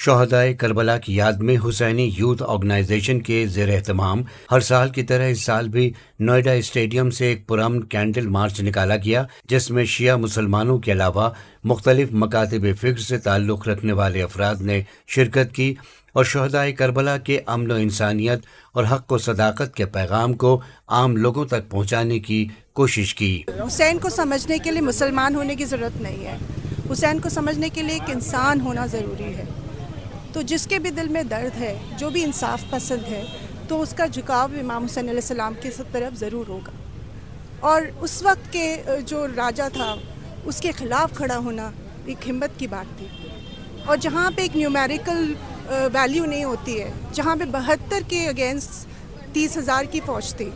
شہدائے کربلا کی یاد میں حسینی یوتھ آرگنائزیشن کے زیر اہتمام ہر سال کی طرح اس سال بھی نوئیڈا اسٹیڈیم سے ایک پرامن کینڈل مارچ نکالا گیا، جس میں شیعہ مسلمانوں کے علاوہ مختلف مکاتب فکر سے تعلق رکھنے والے افراد نے شرکت کی اور شہدائے کربلا کے امن و انسانیت اور حق و صداقت کے پیغام کو عام لوگوں تک پہنچانے کی کوشش کی۔ حسین کو سمجھنے کے لیے مسلمان ہونے کی ضرورت نہیں ہے، حسین کو سمجھنے کے لیے ایک انسان ہونا ضروری ہے۔ تو جس کے بھی دل میں درد ہے، جو بھی انصاف پسند ہے، تو اس کا جھکاؤ امام حسین علیہ السلام کی طرف ضرور ہوگا۔ اور اس وقت کے جو راجا تھا، اس کے خلاف کھڑا ہونا ایک ہمت کی بات تھی۔ اور جہاں پہ ایک نیومیریکل ویلیو نہیں ہوتی ہے، جہاں پہ 72 کے اگینسٹ 30,000 کی فوج تھی،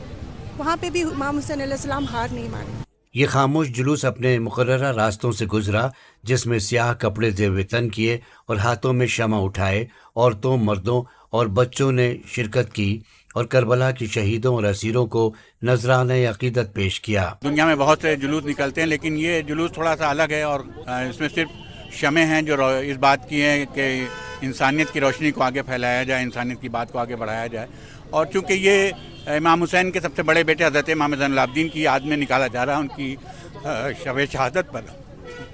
وہاں پہ بھی امام حسین علیہ السلام ہار نہیں مانی۔ یہ خاموش جلوس اپنے مقررہ راستوں سے گزرا، جس میں سیاہ کپڑے زیب تن کیے اور ہاتھوں میں شمع اٹھائے عورتوں، مردوں اور بچوں نے شرکت کی اور کربلا کے شہیدوں اور اسیروں کو نذرانہ عقیدت پیش کیا۔ دنیا میں بہت سے جلوس نکلتے ہیں، لیکن یہ جلوس تھوڑا سا الگ ہے اور اس میں صرف شمع ہیں جو اس بات کی ہیں کہ انسانیت کی روشنی کو آگے پھیلایا جائے، انسانیت کی بات کو آگے بڑھایا جائے۔ اور چونکہ یہ امام حسین کے سب سے بڑے بیٹے حضرت امام زین العابدین کی یاد میں نکالا جا رہا ہے، ان کی شب شہادت پر،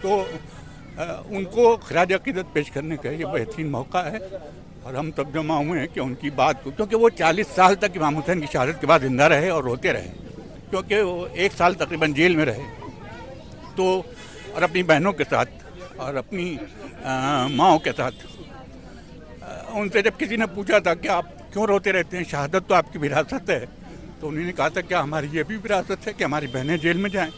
تو ان کو خراج عقیدت پیش کرنے کا یہ بہترین موقع ہے۔ اور ہم تب جمع ہوئے ہیں کہ ان کی بات کو، کیونکہ وہ 40 سال تک امام حسین کی شہادت کے بعد زندہ رہے اور روتے رہے، کیونکہ وہ 1 سال تقریباً جیل میں رہے، تو اور اپنی بہنوں کے ساتھ اور اپنی ماؤں کے ساتھ۔ ان سے جب کسی نے پوچھا تھا کہ آپ کیوں روتے رہتے ہیں، شہادت تو آپ کی وراثت ہے، تو انہوں نے کہا تھا کہ ہماری یہ بھی وراثت ہے کہ ہماری بہنیں جیل میں جائیں،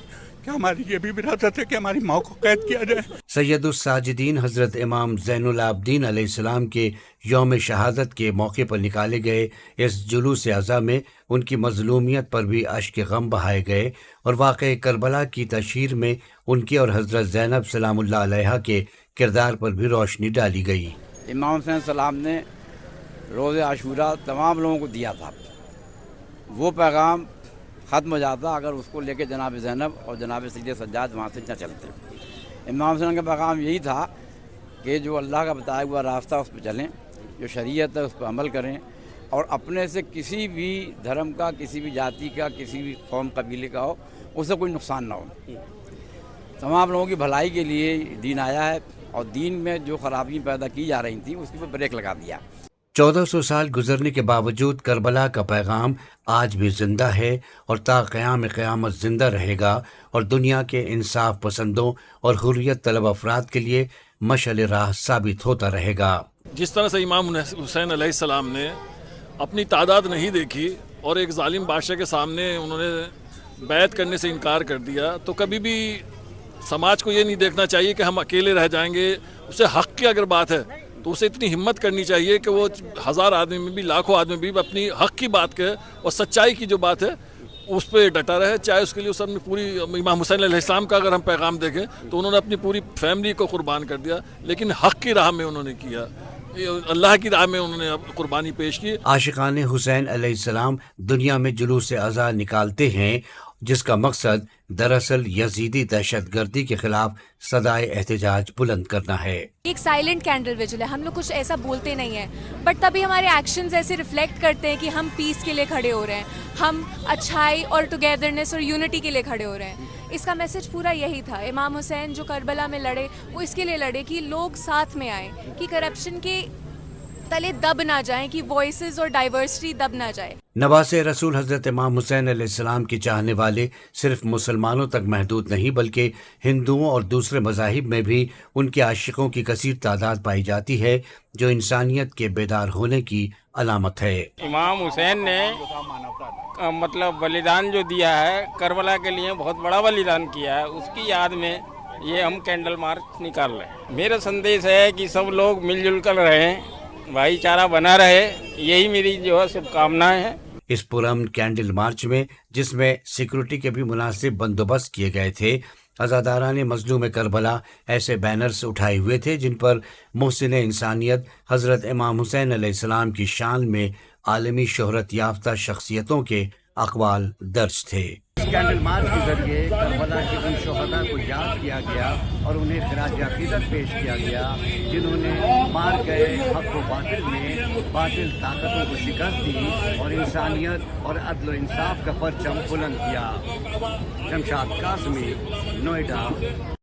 کہ ہماری یہ بھی وراثت ہے کہ ہماری ماں کو قید کیا جائے۔ سید الساجدین حضرت امام زین العابدین علیہ السلام کے یوم شہادت کے موقع پر نکالے گئے اس جلوس اعزا میں ان کی مظلومیت پر بھی اشک غم بہائے گئے اور واقعہ کربلا کی تشہیر میں ان کے اور حضرت زینب سلام اللہ علیہا کے کردار پر بھی روشنی ڈالی گئی۔ امام حسین السلام نے روز عاشورہ تمام لوگوں کو دیا تھا، وہ پیغام ختم ہو جاتا اگر اس کو لے کے جناب زینب اور جناب سید سجاد وہاں سے نہ چلتے۔ امام حسین کا پیغام یہی تھا کہ جو اللہ کا بتایا ہوا راستہ اس پہ چلیں، جو شریعت ہے اس پہ عمل کریں، اور اپنے سے کسی بھی دھرم کا، کسی بھی جاتی کا، کسی بھی قوم قبیلے کا ہو، اس سے کوئی نقصان نہ ہو۔ تمام لوگوں کی بھلائی کے لیے دین آیا ہے، اور دین میں جو خرابیاں پیدا کی جا رہی تھیں اس کی بریک لگا دیا۔ 1400 سال گزرنے کے باوجود کربلا کا پیغام آج بھی زندہ ہے اور تا قیام قیامت زندہ رہے گا اور دنیا کے انصاف پسندوں اور حریت طلب افراد کے لیے مشعل راہ ثابت ہوتا رہے گا۔ جس طرح سے امام حسین علیہ السلام نے اپنی تعداد نہیں دیکھی اور ایک ظالم بادشاہ کے سامنے انہوں نے بیعت کرنے سے انکار کر دیا، تو کبھی بھی سماج کو یہ نہیں دیکھنا چاہیے کہ ہم اکیلے رہ جائیں گے۔ اسے حق کی اگر بات ہے تو اسے اتنی ہمت کرنی چاہیے کہ وہ 1000 آدمی میں بھی، لاکھوں آدمی میں بھی اپنی حق کی بات کہے اور سچائی کی جو بات ہے اس پہ ڈٹا رہے، چاہے اس کے لیے اس نے پوری امام حسین علیہ السلام کا اگر ہم پیغام دیکھیں تو انہوں نے اپنی پوری فیملی کو قربان کر دیا، لیکن حق کی راہ میں انہوں نے کیا، اللہ کی راہ میں انہوں نے قربانی پیش کی۔ عاشقان حسین علیہ السلام دنیا میں جلوس اعزا نکالتے ہیں، جس کا مقصد دراصل یزیدی دہشت گردی کے خلاف صدائے احتجاج بلند کرنا ہے۔ ایک سائلنٹ کینڈل ویجل ہے، ہم لوگ کچھ ایسا بولتے نہیں ہیں، بٹ تبھی ہمارے ایکشنز ایسے ریفلیکٹ کرتے ہیں کہ ہم پیس کے لیے کھڑے ہو رہے ہیں، ہم اچھائی اور ٹوگیدرنیس اور یونٹی کے لیے کھڑے ہو رہے ہیں۔ اس کا میسج پورا یہی تھا۔ امام حسین جو کربلا میں لڑے، وہ اس کے لیے لڑے کہ لوگ ساتھ میں آئیں، کہ کرپشن کے تلے دب نہ جائیں، کہ وائسز اور ڈائیورسٹی دب نہ جائے۔ نواسے رسول حضرت امام حسین علیہ السلام کے چاہنے والے صرف مسلمانوں تک محدود نہیں، بلکہ ہندوؤں اور دوسرے مذاہب میں بھی ان کے عاشقوں کی کثیر تعداد پائی جاتی ہے، جو انسانیت کے بیدار ہونے کی علامت ہے۔ امام حسین نے مطلب بلیدان جو دیا ہے کربلا کے لیے، بہت بڑا بلیدان کیا ہے، اس کی یاد میں یہ ہم کینڈل مارچ نکال رہے ہیں۔ میرا سندیش ہے کہ سب لوگ مل جل کر رہیں، بھائی چارہ بنا رہے، یہی میری جو ہے شبھ کامنائیں ہیں۔ اس پرامن کینڈل مارچ میں، جس میں سیکورٹی کے بھی مناسب بندوبست کیے گئے تھے، عزاداران مظلوم کربلا ایسے بینرز اٹھائے ہوئے تھے جن پر محسن انسانیت حضرت امام حسین علیہ السلام کی شان میں عالمی شہرت یافتہ شخصیتوں کے اقوال درج تھے۔ اس کینڈل مارچ کے ذریعے کربلا کے ان شہداء کو یاد کیا گیا اور انہیں خراج عقیدت پیش کیا گیا جنہوں نے مار گئے حق و باطل میں، باطل طاقتوں کو شکست دی اور انسانیت اور عدل و انصاف کا پرچم بلند کیا۔ شمشاد قاسمی، نوئیڈا۔